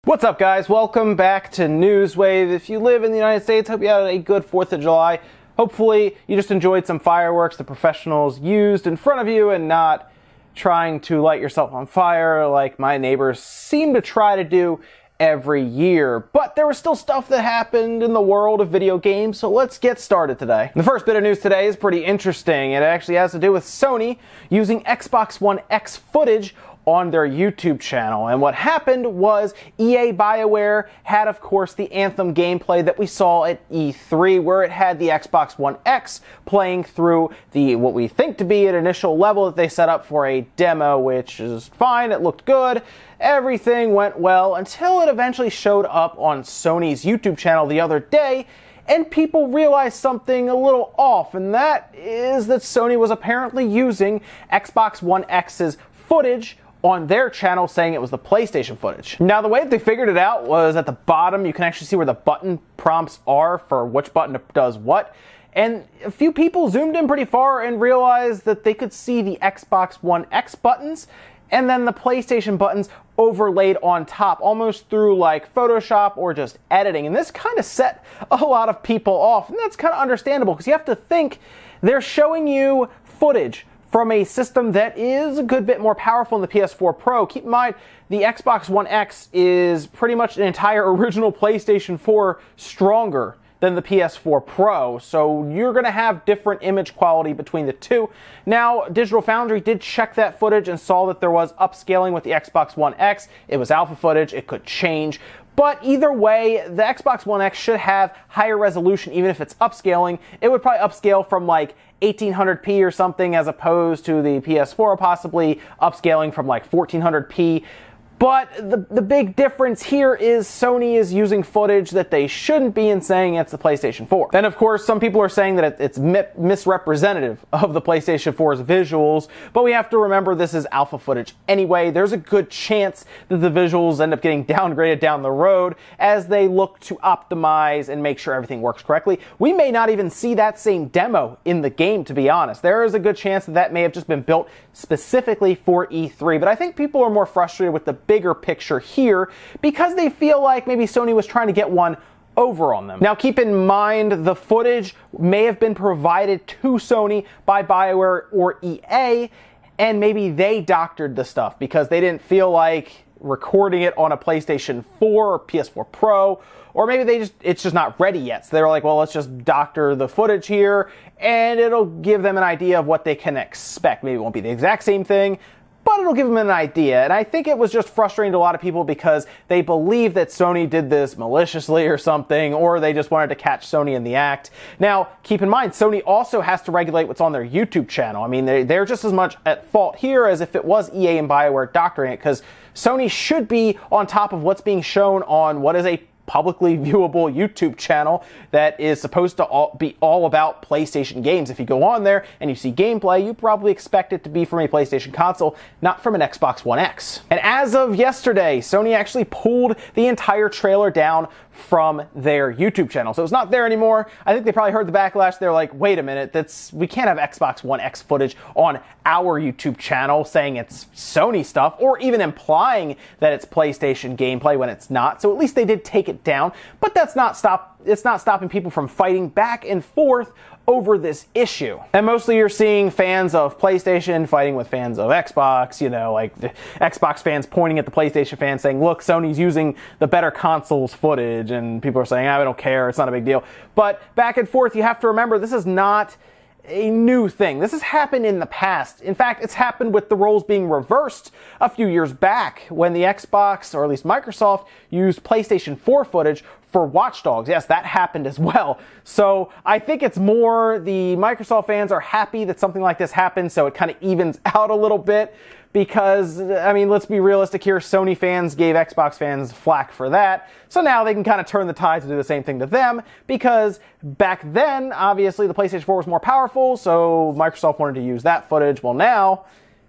What's up, guys? Welcome back to Newswave. If you live in the United States, hope you had a good 4th of July. Hopefully, you just enjoyed some fireworks the professionals used in front of you and not trying to light yourself on fire like my neighbors seem to try to do every year. But there was still stuff that happened in the world of video games, so let's get started today. The first bit of news today is pretty interesting. It actually has to do with Sony using Xbox One X footage on their YouTube channel. And what happened was BioWare had, of course, the Anthem gameplay that we saw at E3, where it had the Xbox One X playing through the what we think to be an initial level that they set up for a demo, which is fine. It looked good. Everything went well until it eventually showed up on Sony's YouTube channel the other day, and people realized something a little off, and that is that Sony was apparently using Xbox One X's footage on their channel, saying it was the PlayStation footage. Now, the way that they figured it out was at the bottom, you can actually see where the button prompts are for which button does what. And a few people zoomed in pretty far and realized that they could see the Xbox One X buttons and then the PlayStation buttons overlaid on top, almost through like Photoshop or just editing. And this kind of set a lot of people off. And that's kind of understandable because you have to think they're showing you footage from a system that is a good bit more powerful than the PS4 Pro. Keep in mind, the Xbox One X is pretty much an entire original PlayStation 4 stronger than the PS4 Pro, so you're going to have different image quality between the two. Now, Digital Foundry did check that footage and saw that there was upscaling with the Xbox One X. It was alpha footage, it could change. But either way, the Xbox One X should have higher resolution, even if it's upscaling. It would probably upscale from like 1800p or something, as opposed to the PS4 possibly upscaling from like 1400p. But the big difference here is Sony is using footage that they shouldn't be and saying it's the PlayStation 4. Then, of course, some people are saying that it's misrepresentative of the PlayStation 4's visuals, but we have to remember this is alpha footage anyway. There's a good chance that the visuals end up getting downgraded down the road as they look to optimize and make sure everything works correctly. We may not even see that same demo in the game, to be honest. There is a good chance that that may have just been built specifically for E3, but I think people are more frustrated with the bigger picture here because they feel like maybe Sony was trying to get one over on them. Now, keep in mind, the footage may have been provided to Sony by BioWare or EA, and maybe they doctored the stuff because they didn't feel like recording it on a PlayStation 4 or PS4 Pro, or maybe it's just not ready yet. So they were like, well, let's just doctor the footage here, and it'll give them an idea of what they can expect. Maybe it won't be the exact same thing, but it'll give them an idea. And I think it was just frustrating to a lot of people because they believe that Sony did this maliciously or something, or they just wanted to catch Sony in the act. Now, keep in mind, Sony also has to regulate what's on their YouTube channel. I mean, they're just as much at fault here as if it was EA and BioWare doctoring it, because Sony should be on top of what's being shown on what is a publicly viewable YouTube channel that is supposed to be all about PlayStation games. If you go on there and you see gameplay, you probably expect it to be from a PlayStation console, not from an Xbox One X. And as of yesterday, Sony actually pulled the entire trailer down from their YouTube channel. So it's not there anymore. I think they probably heard the backlash. They're like, wait a minute, we can't have Xbox One X footage on our YouTube channel saying it's Sony stuff, or even implying that it's PlayStation gameplay when it's not. So at least they did take it down, but it's not stopping people from fighting back and forth over this issue. And mostly you're seeing fans of PlayStation fighting with fans of Xbox, you know, like the Xbox fans pointing at the PlayStation fans saying, look, Sony's using the better console's footage, and people are saying, I don't care, it's not a big deal. But back and forth, you have to remember, this is not a new thing. This has happened in the past. In fact, it's happened with the roles being reversed a few years back when the Xbox, or at least Microsoft, used PlayStation 4 footage for Watch Dogs. Yes, that happened as well. So I think it's more the Microsoft fans are happy that something like this happened, so it kind of evens out a little bit. Because, I mean, let's be realistic here, Sony fans gave Xbox fans flack for that, so now they can kind of turn the tides and do the same thing to them, because back then, obviously, the PlayStation 4 was more powerful, so Microsoft wanted to use that footage. Well, now,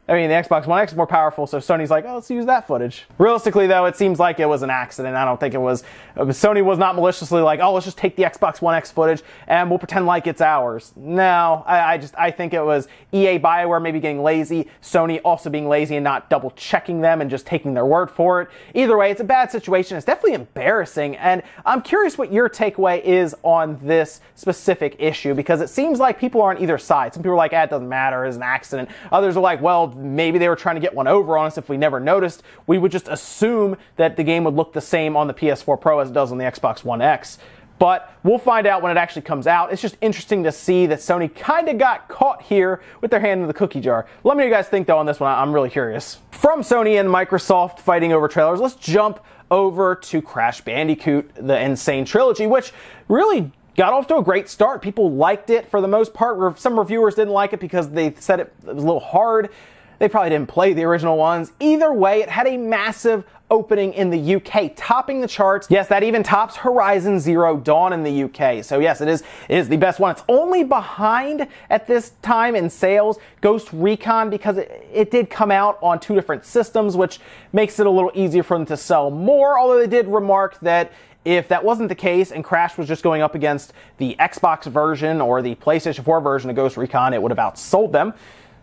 I mean, the Xbox One X is more powerful, so Sony's like, oh, let's use that footage. Realistically, though, it seems like it was an accident. I don't think it was. Sony was not maliciously like, oh, let's just take the Xbox One X footage and we'll pretend like it's ours. No, I think it was EA BioWare maybe getting lazy, Sony also being lazy and not double checking them and just taking their word for it. Either way, it's a bad situation. It's definitely embarrassing, and I'm curious what your takeaway is on this specific issue, because it seems like people are on either side. Some people are like, it doesn't matter, it's an accident. Others are like, well, maybe they were trying to get one over on us. If we never noticed, we would just assume that the game would look the same on the PS4 Pro as it does on the Xbox One X. But we'll find out when it actually comes out. It's just interesting to see that Sony kind of got caught here with their hand in the cookie jar. Let me know what you guys think, though, on this one. I'm really curious. From Sony and Microsoft fighting over trailers, let's jump over to Crash Bandicoot, the Insane Trilogy, which really got off to a great start. People liked it for the most part. Some reviewers didn't like it because they said it was a little hard. They probably didn't play the original ones. Either way, it had a massive opening in the UK, topping the charts. Yes, that even tops Horizon Zero Dawn in the UK. So yes, it is the best one. It's only behind at this time in sales Ghost Recon because it did come out on 2 different systems, which makes it a little easier for them to sell more, although they did remark that if that wasn't the case and Crash was just going up against the Xbox version or the PlayStation 4 version of Ghost Recon, it would have outsold them.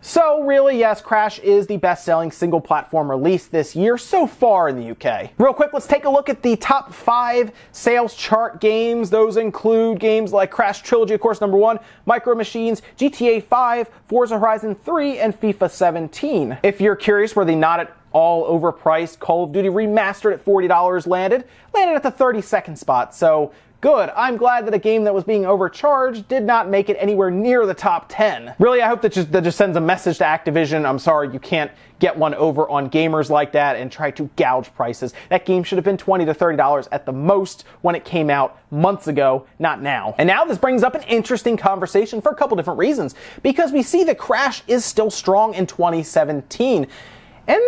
So really, yes, Crash is the best-selling single-platform release this year so far in the UK. Real quick, let's take a look at the top 5 sales chart games. Those include games like Crash Trilogy, of course, #1, Micro Machines, GTA 5, Forza Horizon 3, and FIFA 17. If you're curious where the not at all overpriced Call of Duty Remastered at $40 landed at the 32nd spot. So good. I'm glad that a game that was being overcharged did not make it anywhere near the top 10. Really, I hope that just sends a message to Activision. I'm sorry, you can't get one over on gamers like that and try to gouge prices. That game should have been $20 to $30 at the most when it came out months ago, not now. And now this brings up an interesting conversation for a couple different reasons. Because we see that Crash is still strong in 2017. And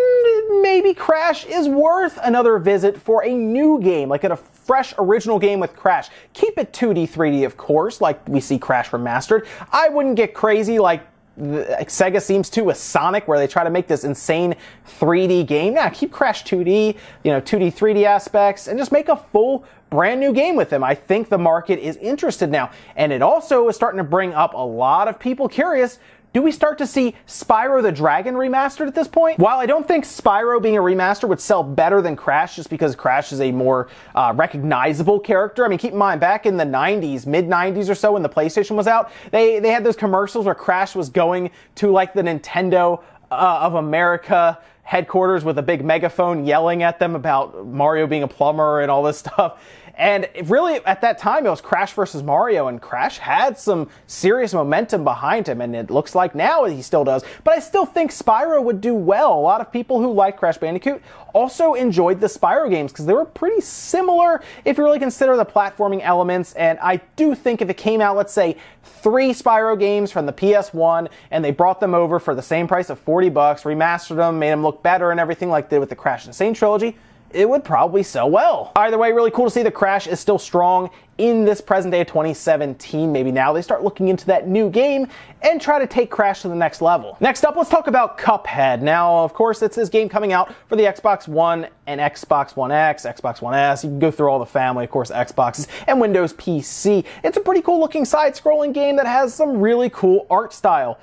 maybe Crash is worth another visit for a new game, like a fresh original game with Crash. Keep it 2D, 3D, of course, like we see Crash Remastered. I wouldn't get crazy like Sega seems to with Sonic, where they try to make this insane 3D game. Yeah, keep Crash 2D, 2D, 3D aspects, and just make a full brand new game with them. I think the market is interested now. And it also is starting to bring up a lot of people curious. Do we start to see Spyro the Dragon remastered at this point? While I don't think Spyro being a remaster would sell better than Crash just because Crash is a more recognizable character. I mean, keep in mind, back in the 90s, mid-90s or so when the PlayStation was out, they had those commercials where Crash was going to like the Nintendo of America headquarters with a big megaphone yelling at them about Mario being a plumber and all this stuff. And really, at that time, it was Crash versus Mario, and Crash had some serious momentum behind him, and it looks like now he still does. But I still think Spyro would do well. A lot of people who like Crash Bandicoot also enjoyed the Spyro games because they were pretty similar if you really consider the platforming elements. And I do think if it came out, let's say, 3 Spyro games from the PS1, and they brought them over for the same price of $40, remastered them, made them look better and everything like they did with the Crash Insane trilogy, it would probably sell well. Either way, really cool to see that Crash is still strong in this present day of 2017. Maybe now they start looking into that new game and try to take Crash to the next level. Next up, let's talk about Cuphead. Now, of course, it's this game coming out for the Xbox One and Xbox One X, Xbox One S. You can go through all the family, of course, Xboxes and Windows PC. It's a pretty cool looking side-scrolling game that has some really cool art style.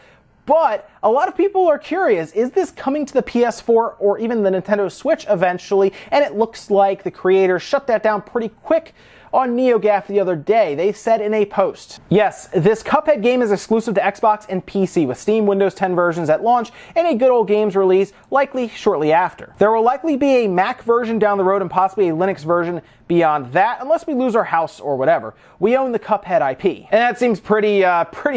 But a lot of people are curious, is this coming to the PS4 or even the Nintendo Switch eventually? And it looks like the creators shut that down pretty quick on NeoGAF the other day. They said in a post, yes, this Cuphead game is exclusive to Xbox and PC with Steam Windows 10 versions at launch and a good old games release likely shortly after. There will likely be a Mac version down the road and possibly a Linux version beyond that, unless we lose our house or whatever. We own the Cuphead IP. And that seems pretty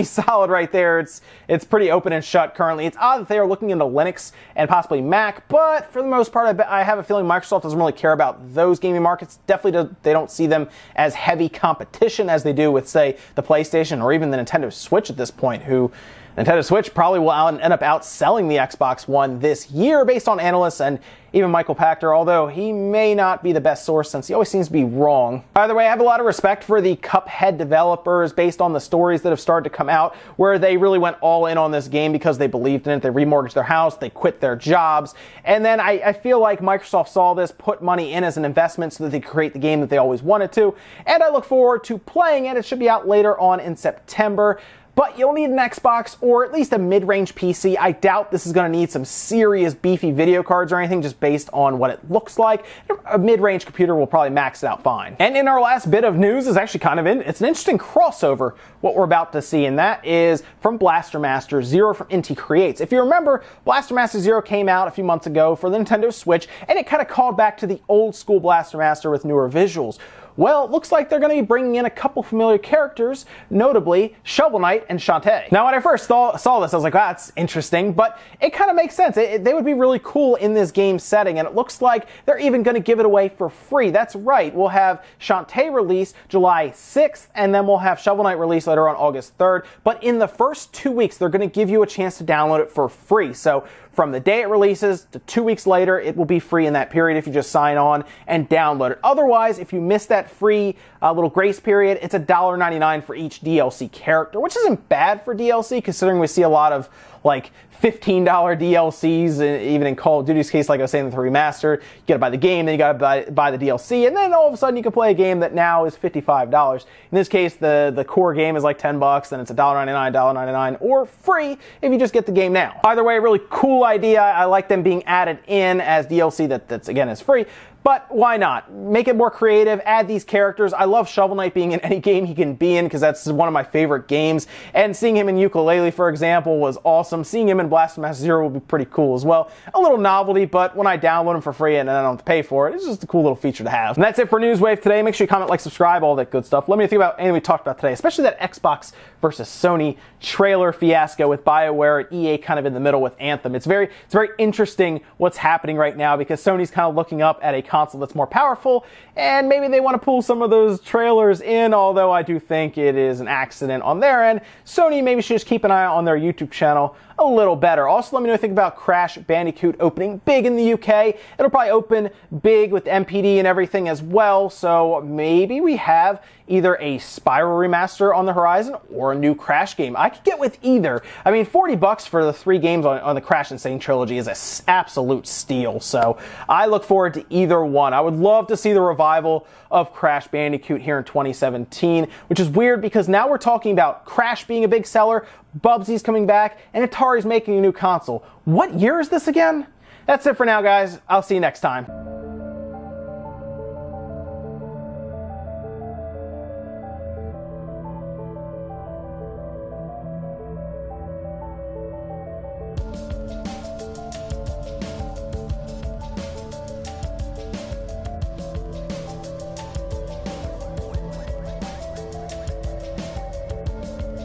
solid right there. It's pretty open and shut currently. It's odd that they are looking into Linux and possibly Mac, but for the most part, I have a feeling Microsoft doesn't really care about those gaming markets. Definitely they don't see them as heavy competition as they do with, say, the PlayStation or even the Nintendo Switch at this point, who Nintendo Switch probably will end up outselling the Xbox One this year based on analysts and even Michael Pachter, although he may not be the best source since he always seems to be wrong. Either way, I have a lot of respect for the Cuphead developers based on the stories that have started to come out where they really went all in on this game because they believed in it. They remortgaged their house, they quit their jobs, and then I feel like Microsoft saw this, put money in as an investment so that they could create the game that they always wanted to, and I look forward to playing it. It should be out later on in September. But you'll need an Xbox or at least a mid-range PC. I doubt this is going to need some serious beefy video cards or anything just based on what it looks like. A mid-range computer will probably max it out fine. And in our last bit of news is actually it's an interesting crossover what we're about to see, and that is from Blaster Master Zero from Inti Creates. If you remember, Blaster Master Zero came out a few months ago for the Nintendo Switch, and it kind of called back to the old school Blaster Master with newer visuals. Well, it looks like they're going to be bringing in a couple familiar characters, notably Shovel Knight and Shantae. Now, when I first saw this, I was like, wow, that's interesting, but it kind of makes sense. They would be really cool in this game setting, and it looks like they're even going to give it away for free. That's right. We'll have Shantae release July 6th, and then we'll have Shovel Knight release later on August 3rd. But in the first 2 weeks, they're going to give you a chance to download it for free. So from the day it releases to 2 weeks later, it will be free in that period if you just sign on and download it. Otherwise, if you miss that free little grace period, it's $1.99 for each DLC character, which isn't bad for DLC considering we see a lot of like $15 DLCs, even in Call of Duty's case, like I was saying, the remastered. You gotta buy the game, then you gotta buy the DLC, and then all of a sudden you can play a game that now is $55. In this case, the core game is like $10, then it's $1.99, $1.99, or free if you just get the game now. Either way, a really cool idea. I like them being added in as DLC that's again is free. But why not? Make it more creative, add these characters. I love Shovel Knight being in any game he can be in because that's one of my favorite games. And seeing him in Yooka-Laylee, for example, was awesome. Seeing him in Blaster Master Zero will be pretty cool as well. A little novelty, but when I download him for free and I don't have to pay for it, it's just a cool little feature to have. And that's it for Newswave today. Make sure you comment, like, subscribe, all that good stuff. Let me know what you think about anything we talked about today, especially that Xbox versus Sony trailer fiasco with BioWare and EA kind of in the middle with Anthem. It's very interesting what's happening right now because Sony's kind of looking up at a console that's more powerful, and maybe they want to pull some of those trailers in, although I do think it is an accident on their end. Sony maybe should just keep an eye on their YouTube channel a little better. Also, let me know what you think about Crash Bandicoot opening big in the UK. It'll probably open big with MPD and everything as well, so maybe we have either a Spyro remaster on the horizon or a new Crash game. I could get with either. I mean, $40 for the 3 games on the Crash Insane trilogy is an absolute steal, so I look forward to either one. I would love to see the revival of Crash Bandicoot here in 2017, which is weird because now we're talking about Crash being a big seller, Bubsy's coming back, and Atari's making a new console. What year is this again? That's it for now, guys. I'll see you next time.